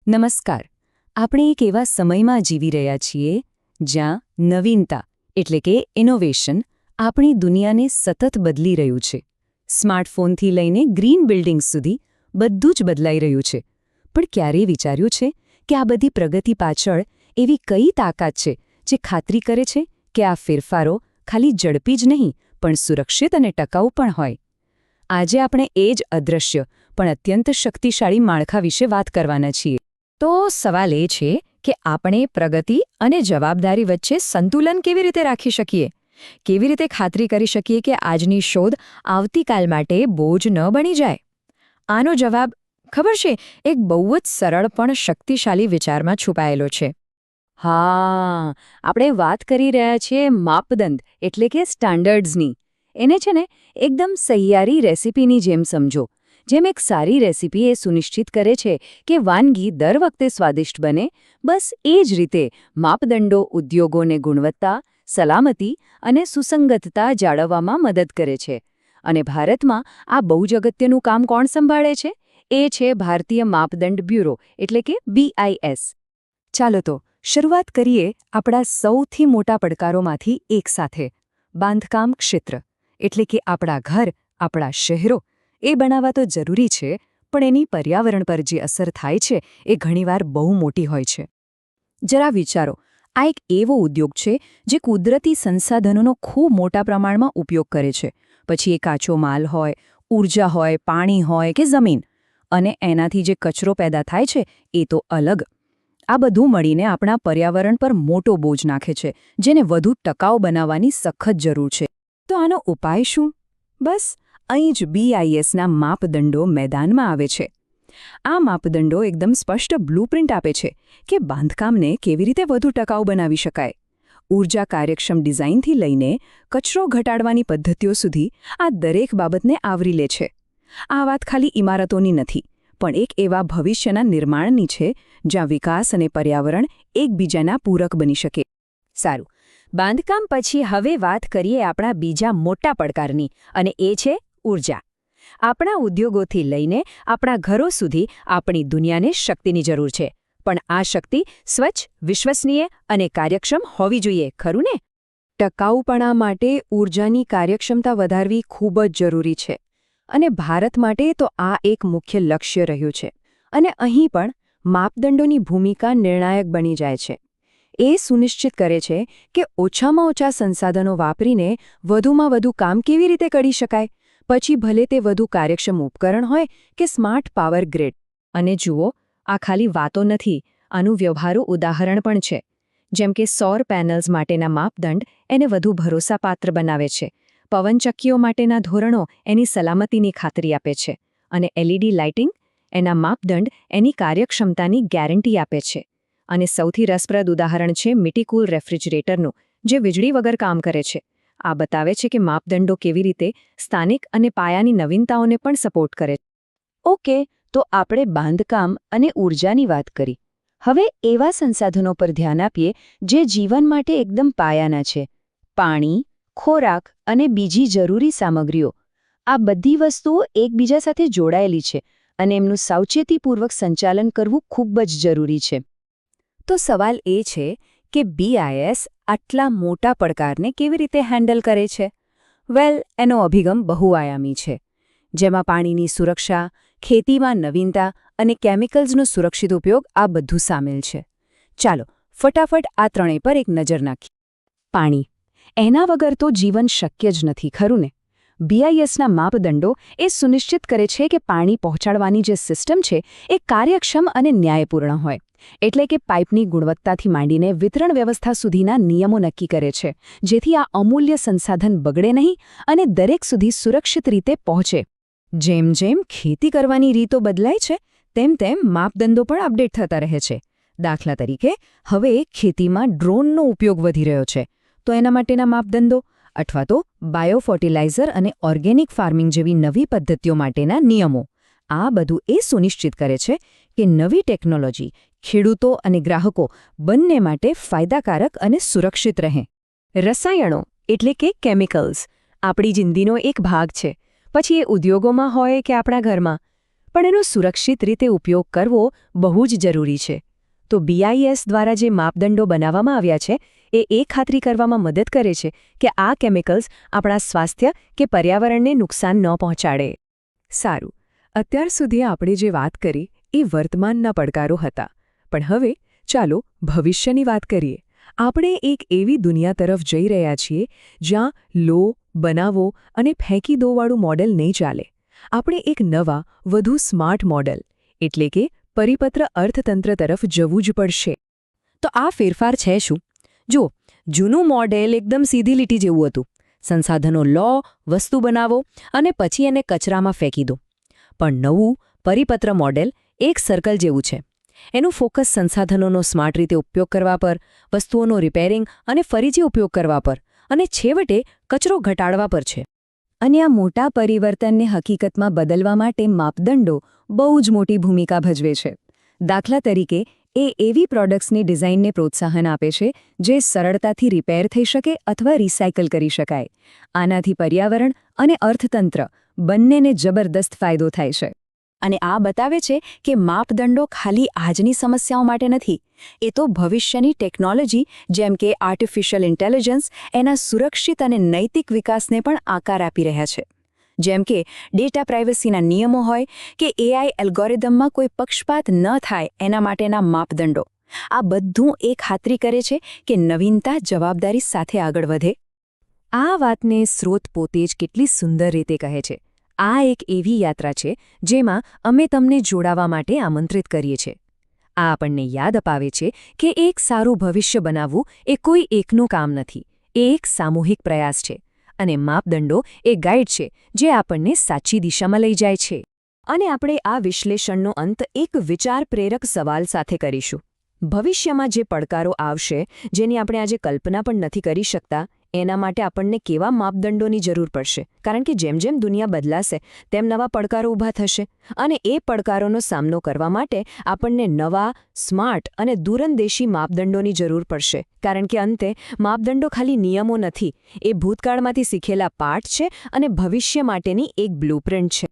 નમસ્કાર. આપણે એક એવા સમયમાં જીવી રહ્યા છીએ જ્યાં નવીનતા એટલે કે ઇનોવેશન આપણી દુનિયાને સતત બદલી રહ્યું છે. સ્માર્ટફોનથી લઈને ગ્રીન બિલ્ડિંગ્સ સુધી બધું જ બદલાઈ રહ્યું છે. પણ ક્યારેય વિચાર્યું છે કે આ બધી પ્રગતિ પાછળ એવી કઈ તાકાત છે જે ખાતરી કરે છે કે આ ફેરફારો ખાલી ઝડપી જ નહીં પણ સુરક્ષિત અને ટકાઉ પણ હોય? આજે આપણે એ જ અદૃશ્ય પણ અત્યંત શક્તિશાળી માળખા વિશે વાત કરવાના છીએ. તો સવાલ એ છે કે આપણે પ્રગતિ અને જવાબદારી વચ્ચે સંતુલન કેવી રીતે રાખી શકીએ? કેવી રીતે ખાતરી કરી શકીએ કે આજની શોધ આવતીકાલ માટે બોજ ન બની જાય? આનો જવાબ ખબર છે, એક બહુ જ સરળ પણ શક્તિશાળી વિચારમાં છુપાયેલો છે. હા, આપણે વાત કરી રહ્યા છીએ માપદંડ એટલે કે સ્ટાન્ડર્ડ્સની. એને છે ને એકદમ સહિયારી રેસીપીની જેમ સમજો. જેમ એક સારી રેસીપી એ સુનિશ્ચિત કરે છે કે વાનગી દર વખતે સ્વાદિષ્ટ બને, બસ એ જ રીતે માપદંડો ઉદ્યોગોને ગુણવત્તા, સલામતી અને સુસંગતતા જાળવવામાં મદદ કરે છે. અને ભારતમાં આ બહુ જ અગત્યનું કામ કોણ સંભાળે છે? એ છે ભારતીય માપદંડ બ્યુરો એટલે કે BIS. ચાલો તો શરૂઆત કરીએ આપણા સૌથી મોટા પડકારોમાંથી એક સાથે. બાંધકામ ક્ષેત્ર એટલે કે આપણા ઘર, આપણા શહેરો એ બનાવવા તો જરૂરી છે, પણ એની પર્યાવરણ પર જે અસર થાય છે એ ઘણીવાર બહુ મોટી હોય છે. જરા વિચારો, આ એક એવો ઉદ્યોગ છે જે કુદરતી સંસાધનોનો ખૂબ મોટા પ્રમાણમાં ઉપયોગ કરે છે. પછી એ કાચો માલ હોય, ઊર્જા હોય, પાણી હોય કે જમીન, અને એનાથી જે કચરો પેદા થાય છે એ તો અલગ. આ બધું મળીને આપણા પર્યાવરણ પર મોટો બોજ નાખે છે, જેને વધુ ટકાઉ બનાવવાની સખત જરૂર છે. તો આનો ઉપાય શું? બસ અહીં જ BISના માપદંડો મેદાનમાં આવે છે. આ માપદંડો એકદમ સ્પષ્ટ બ્લુપ્રિન્ટ આપે છે કે બાંધકામને કેવી રીતે વધુ ટકાઉ બનાવી શકાય. ઊર્જા કાર્યક્ષમ ડિઝાઇનથી લઈને કચરો ઘટાડવાની પદ્ધતિઓ સુધી આ દરેક બાબતને આવરી લે છે. આ વાત ખાલી ઇમારતોની નથી, પણ એક એવા ભવિષ્યના નિર્માણની છે જ્યાં વિકાસ અને પર્યાવરણ એકબીજાના પૂરક બની શકે. સારું, બાંધકામ પછી હવે વાત કરીએ આપણા બીજા મોટા પડકારની, અને એ છે ઊર્જા. આપણા ઉદ્યોગોથી લઈને આપણા ઘરો સુધી આપણી દુનિયાને શક્તિની જરૂર છે. પણ આ શક્તિ સ્વચ્છ, વિશ્વસનીય અને કાર્યક્ષમ હોવી જોઈએ, ખરું ને? ટકાઉપણા માટે ઊર્જાની કાર્યક્ષમતા વધારવી ખૂબ જ જરૂરી છે. અને ભારત માટે તો આ એક મુખ્ય લક્ષ્ય રહ્યું છે. અને અહીં પણ માપદંડોની ભૂમિકા નિર્ણાયક બની જાય છે. એ સુનિશ્ચિત કરે છે કે ઓછામાં ઓછા સંસાધનો વાપરીને વધુમાં વધુ કામ કેવી રીતે કરી શકાય, પછી ભલે તે વધુ કાર્યક્ષમ ઉપકરણ હોય કે સ્માર્ટ પાવર ગ્રીડ. અને જુઓ, આ ખાલી વાતો નથી, આનું વ્યવહારુ ઉદાહરણ પણ છે. જેમ કે સૌર પેનલ્સ માટેના માપદંડ એને વધુ ભરોસાપાત્ર બનાવે છે. પવનચક્કીઓ માટેના ધોરણો એની સલામતીની ખાતરી આપે છે. અને LED લાઇટિંગ, એના માપદંડ એની કાર્યક્ષમતાની ગેરંટી આપે છે. અને સૌથી રસપ્રદ ઉદાહરણ છે મિટીકૂલ રેફ્રિજરેટરનું, જે વીજળી વગર કામ કરે છે. આ બતાવે છે કે માપદંડો કેવી રીતે સ્થાનિક અને પાયાની નવીનતાઓને પણ સપોર્ટ કરે છે. ઓકે, તો આપણે બાંધકામ અને ઊર્જાની વાત કરી. હવે એવા સંસાધનો પર ધ્યાન આપીએ જે જીવન માટે એકદમ પાયાના છે. પાણી, ખોરાક અને બીજી જરૂરી સામગ્રીઓ. આ બધી વસ્તુઓ એકબીજા સાથે જોડાયેલી છે અને એમનું સાવચેતીપૂર્વક સંચાલન કરવું ખૂબ જ જરૂરી છે. તો સવાલ એ છે કે BIS આટલા મોટા પડકારને કેવી રીતે હેન્ડલ કરે છે? વેલ, એનો અભિગમ બહુઆયામી છે, જેમાં પાણીની સુરક્ષા, ખેતીમાં નવીનતા અને કેમિકલ્સનો સુરક્ષિત ઉપયોગ આ બધું સામેલ છે. ચાલો ફટાફટ આ ત્રણેય પર એક નજર નાખીએ. પાણી. એના વગર તો જીવન શક્ય જ નથી, ખરું ને? BISના માપદંડો એ સુનિશ્ચિત કરે છે કે પાણી પહોંચાડવાની જે સિસ્ટમ છે એ કાર્યક્ષમ અને ન્યાયપૂર્ણ હોય. એટલે કે પાઇપની ગુણવત્તાથી માંડીને વિતરણ વ્યવસ્થા સુધીના નિયમો નક્કી કરે છે, જેથી આ અમૂલ્ય સંસાધન બગડે નહીં અને દરેક સુધી સુરક્ષિત રીતે પહોંચે. જેમ જેમ ખેતી કરવાની રીતો બદલાય છે, તેમ તેમ માપદંડો પણ અપડેટ થતા રહે છે. દાખલા તરીકે, હવે ખેતીમાં ડ્રોનનો ઉપયોગ વધી રહ્યો છે, તો એના માટેના માપદંડો, અથવા તો બાયોફર્ટિલાઇઝર અને ઓર્ગેનિક ફાર્મિંગ જેવી નવી પદ્ધતિઓ માટેના નિયમો. આ બધું એ સુનિશ્ચિત કરે છે કે નવી ટેકનોલોજી ખેડૂતો અને ગ્રાહકો બંને માટે ફાયદાકારક અને સુરક્ષિત રહે. રસાયણો એટલે કે કેમિકલ્સ આપણી જિંદગીનો એક ભાગ છે. પછી એ ઉદ્યોગોમાં હોય કે આપણા ઘરમાં. પણ એનો સુરક્ષિત રીતે ઉપયોગ કરવો બહુ જ જરૂરી છે. તો BIS દ્વારા જે માપદંડો બનાવવામાં આવ્યા છે એ ખાતરી કરવામાં મદદ કરે છે કે આ કેમિકલ્સ આપણા સ્વાસ્થ્ય કે પર્યાવરણને નુકસાન ન પહોંચાડે. સારું, અત્યાર સુધી આપણે જે વાત કરી એ વર્તમાનના પડકારો હતા, પણ હવે ચાલો ભવિષ્યની વાત કરીએ. આપણે એક એવી દુનિયા તરફ જઈ રહ્યા છીએ જ્યાં લો, બનાવો અને ફેંકી દોવાળું મોડેલ નહીં ચાલે. આપણે એક નવા, વધુ સ્માર્ટ મોડેલ એટલે કે પરિપત્ર અર્થતંત્ર તરફ જવું જ પડશે. તો આ ફેરફાર છે શું? જો, જૂનું મોડેલ એકદમ સીધી લીટી જેવું હતું. સંસાધનો લો, વસ્તુ બનાવો અને પછી એને કચરામાં ફેંકી દો. પણ નવું પરિપત્ર મોડેલ એક સર્કલ જેવું છે. એનું ફોકસ સંસાધનોનો સ્માર્ટ રીતે ઉપયોગ કરવા પર, વસ્તુઓનો રિપેરિંગ અને ફરીથી ઉપયોગ કરવા પર, અને છેવટે કચરો ઘટાડવા પર છે. અને આ મોટા પરિવર્તનને હકીકતમાં બદલવા માટે માપદંડો બહુ જ મોટી ભૂમિકા ભજવે છે. દાખલા તરીકે, એ એવી પ્રોડક્ટ્સની ડિઝાઇનને પ્રોત્સાહન આપે છે જે સરળતાથી રિપેર થઈ શકે અથવા રિસાયકલ કરી શકાય. આનાથી પર્યાવરણ અને અર્થતંત્ર બંનેને જબરદસ્ત ફાયદો થાય છે. અને આ બતાવે છે કે માપદંડો ખાલી આજની સમસ્યાઓ માટે નથી, એ તો ભવિષ્યની ટેકનોલોજી જેમ કે આર્ટિફિશિયલ ઇન્ટેલિજન્સ એના સુરક્ષિત અને નૈતિક વિકાસને પણ આકાર આપી રહ્યા છે. જેમ કે ડેટા પ્રાઇવસીના નિયમો હોય કે AI એલ્ગોરિધમમાં કોઈ પક્ષપાત ન થાય એના માટેના માપદંડો. આ બધું એ ખાતરી કરે છે કે નવીનતા જવાબદારી સાથે આગળ વધે. આ વાતને સ્રોત પોતે જ કેટલી સુંદર રીતે કહે છે. આ એક એવી યાત્રા છે જેમાં અમે તમને જોડાવા માટે આમંત્રિત કરીએ છીએ. આ આપણને યાદ અપાવે છે કે એક સારું ભવિષ્ય બનાવવું એ કોઈ એકનું કામ નથી, એ એક સામૂહિક પ્રયાસ છે. અને માપદંડો એ ગાઈડ છે જે આપણને સાચી દિશામાં લઈ જાય છે. અને આપણે આ વિશ્લેષણનો અંત એક વિચાર પ્રેરક સવાલ સાથે કરીશું. ભવિષ્યમાં જે પડકારો આવશે, જેની આપણે આજે કલ્પના પણ નથી કરી શકતા, એના માટે આપણને કેવા માપદંડોની જરૂર પડશે? કારણ કે જેમ જેમ દુનિયા બદલાશે તેમ નવા પડકારો ઊભા થશે. અને એ પડકારોનો સામનો કરવા માટે આપણને નવા, સ્માર્ટ અને દૂરંદેશી માપદંડોની જરૂર પડશે. કારણ કે અંતે માપદંડો ખાલી નિયમો નથી, એ ભૂતકાળમાંથી શીખેલા પાઠ છે અને ભવિષ્ય માટેની એક બ્લુપ્રિન્ટ છે.